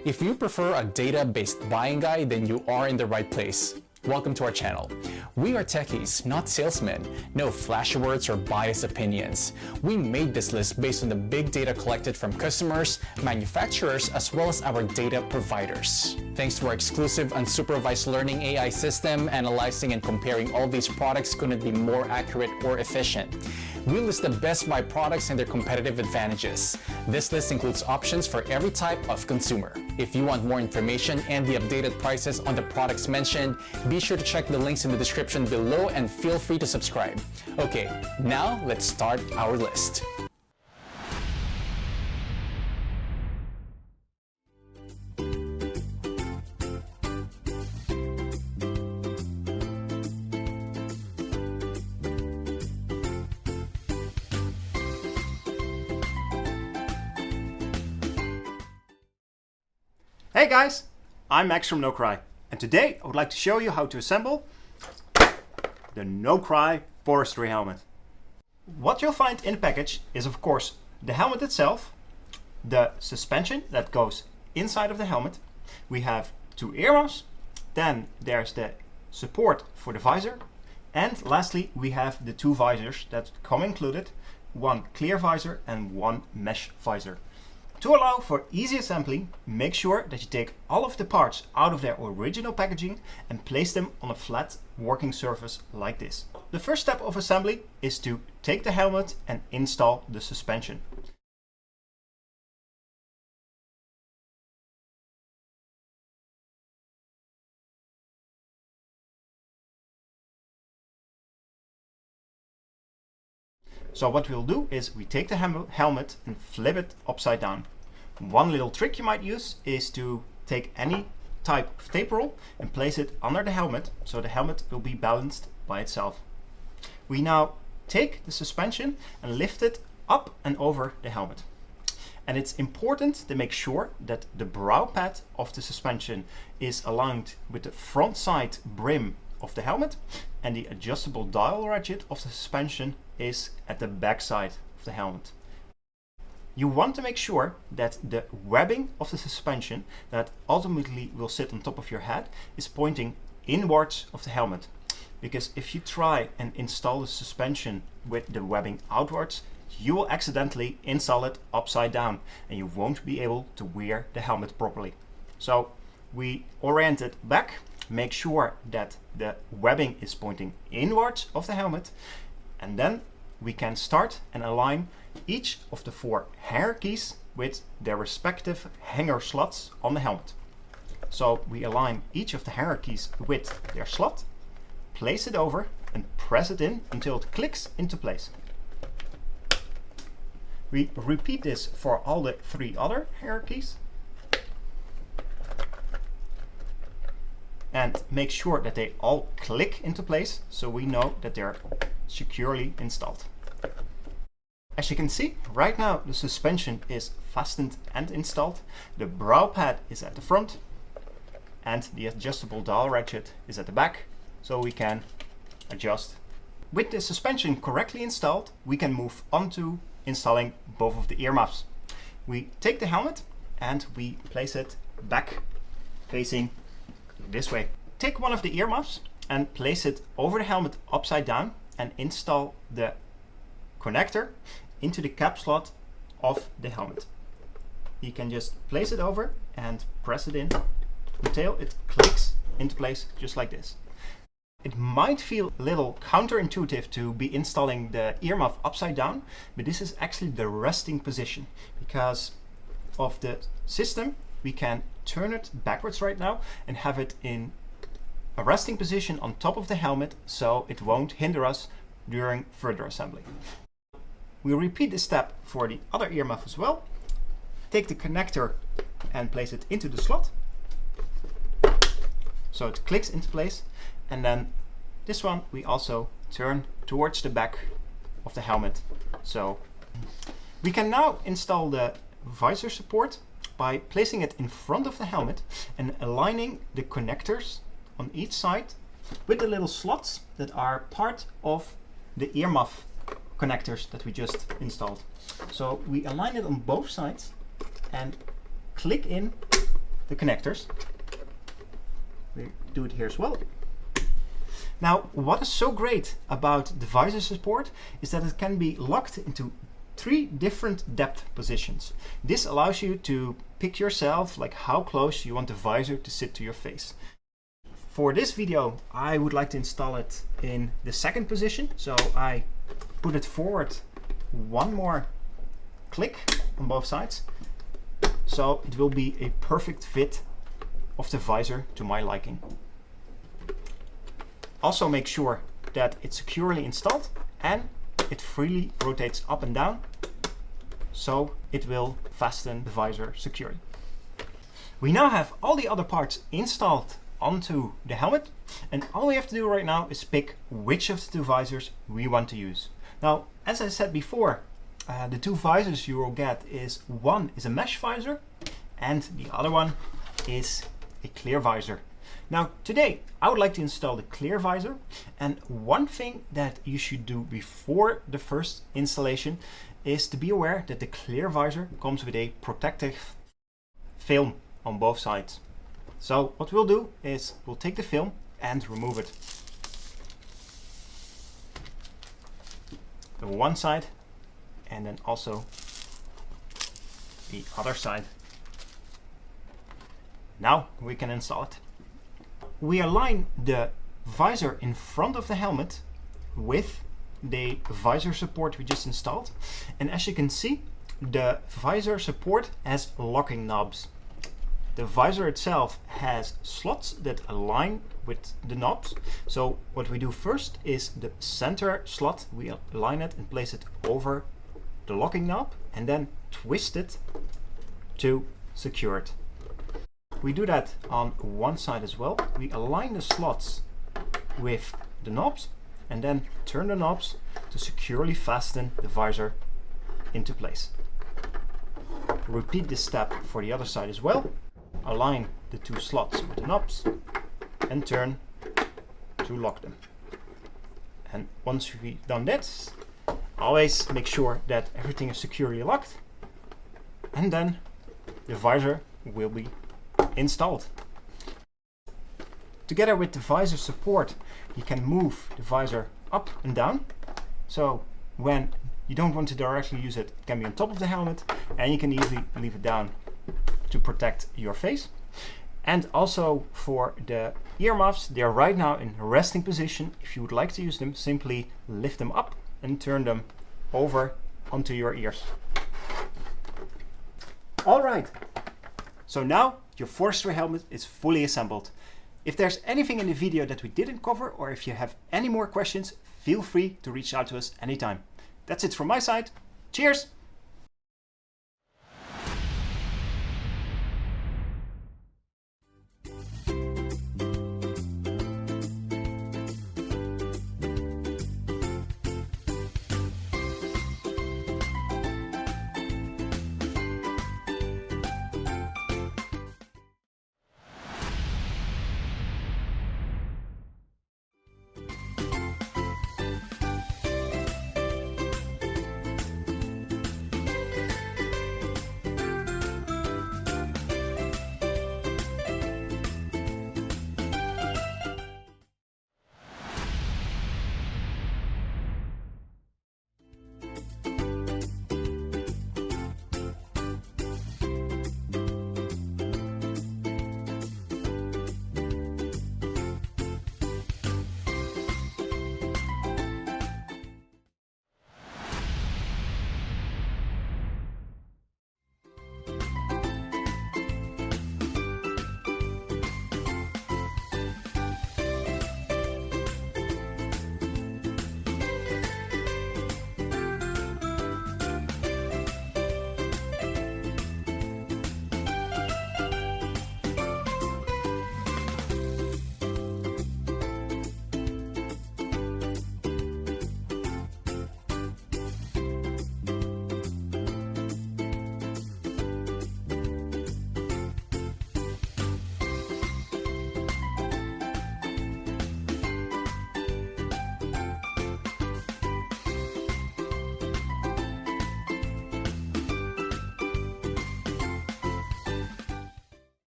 If you prefer a data-based buying guide, then you are in the right place. Welcome to our channel. We are techies, not salesmen. No flashy words or biased opinions. We made this list based on the big data collected from customers, manufacturers, as well as our data providers. Thanks to our exclusive unsupervised learning AI system, analyzing and comparing all these products couldn't be more accurate or efficient. We list the best buy products and their competitive advantages. This list includes options for every type of consumer. If you want more information and the updated prices on the products mentioned, be sure to check the links in the description below and feel free to subscribe. Okay, now let's start our list. Hey guys, I'm Max from NoCry, and today I would like to show you how to assemble the NoCry forestry helmet. What you'll find in the package is of course the helmet itself, the suspension that goes inside of the helmet. We have two earmuffs, then there's the support for the visor, and lastly we have the two visors that come included, one clear visor and one mesh visor. To allow for easy assembly, make sure that you take all of the parts out of their original packaging and place them on a flat working surface like this. The first step of assembly is to take the helmet and install the suspension. So what we'll do is we take the helmet and flip it upside down. One little trick you might use is to take any type of tape roll and place it under the helmet so the helmet will be balanced by itself. We now take the suspension and lift it up and over the helmet. And it's important to make sure that the brow pad of the suspension is aligned with the front side brim of the helmet, and the adjustable dial ratchet of the suspension is at the back side of the helmet. You want to make sure that the webbing of the suspension that ultimately will sit on top of your head is pointing inwards of the helmet. Because if you try and install the suspension with the webbing outwards, you will accidentally install it upside down and you won't be able to wear the helmet properly. So we orient it back, make sure that the webbing is pointing inwards of the helmet, and then we can start and align each of the four hanger keys with their respective hanger slots on the helmet. So we align each of the hanger keys with their slot, place it over and press it in until it clicks into place. We repeat this for all the three other hanger keys and make sure that they all click into place so we know that they're securely installed. As you can see, right now the suspension is fastened and installed, the brow pad is at the front, and the adjustable dial ratchet is at the back, so we can adjust. With the suspension correctly installed, we can move on to installing both of the earmuffs. We take the helmet and we place it back facing this way. Take one of the earmuffs and place it over the helmet upside down and install the connector into the cap slot of the helmet. You can just place it over and press it in until it clicks into place just like this. It might feel a little counterintuitive to be installing the earmuff upside down, but this is actually the resting position. Because of the system, we can turn it backwards right now and have it in a resting position on top of the helmet so it won't hinder us during further assembly. We'll repeat this step for the other earmuff as well. Take the connector and place it into the slot so it clicks into place, and then this one we also turn towards the back of the helmet. So we can now install the visor support by placing it in front of the helmet and aligning the connectors on each side with the little slots that are part of the earmuff connectors that we just installed. So we align it on both sides and click in the connectors. We do it here as well. Now, what is so great about the visor support is that it can be locked into 3 different depth positions. This allows you to pick yourself, like how close you want the visor to sit to your face. For this video, I would like to install it in the 2nd position. So I put it forward 1 more click on both sides. So it will be a perfect fit of the visor to my liking. Also make sure that it's securely installed and it freely rotates up and down, so it will fasten the visor securely. We now have all the other parts installed onto the helmet, and all we have to do right now is pick which of the 2 visors we want to use. Now, as I said before, the 2 visors you will get is one is a mesh visor and the other one is a clear visor. Now today I would like to install the clear visor, and one thing that you should do before the first installation is to be aware that the clear visor comes with a protective film on both sides. So what we'll do is we'll take the film and remove it. The one side and then also the other side. Now we can install it. We align the visor in front of the helmet with the visor support we just installed. And as you can see, the visor support has locking knobs. The visor itself has slots that align with the knobs. So what we do first is the center slot, we align it and place it over the locking knob and then twist it to secure it. We do that on one side as well. We align the slots with the knobs and then turn the knobs to securely fasten the visor into place. Repeat this step for the other side as well. Align the 2 slots with the knobs and turn to lock them. And once we've done this, always make sure that everything is securely locked, and then the visor will be installed. Together with the visor support, you can move the visor up and down. So when you don't want to directly use it, it can be on top of the helmet, and you can easily leave it down to protect your face. And also for the earmuffs, they are right now in resting position. If you would like to use them, simply lift them up and turn them over onto your ears. All right, so now your forestry helmet is fully assembled. If there's anything in the video that we didn't cover, or if you have any more questions, feel free to reach out to us anytime. That's it from my side. Cheers!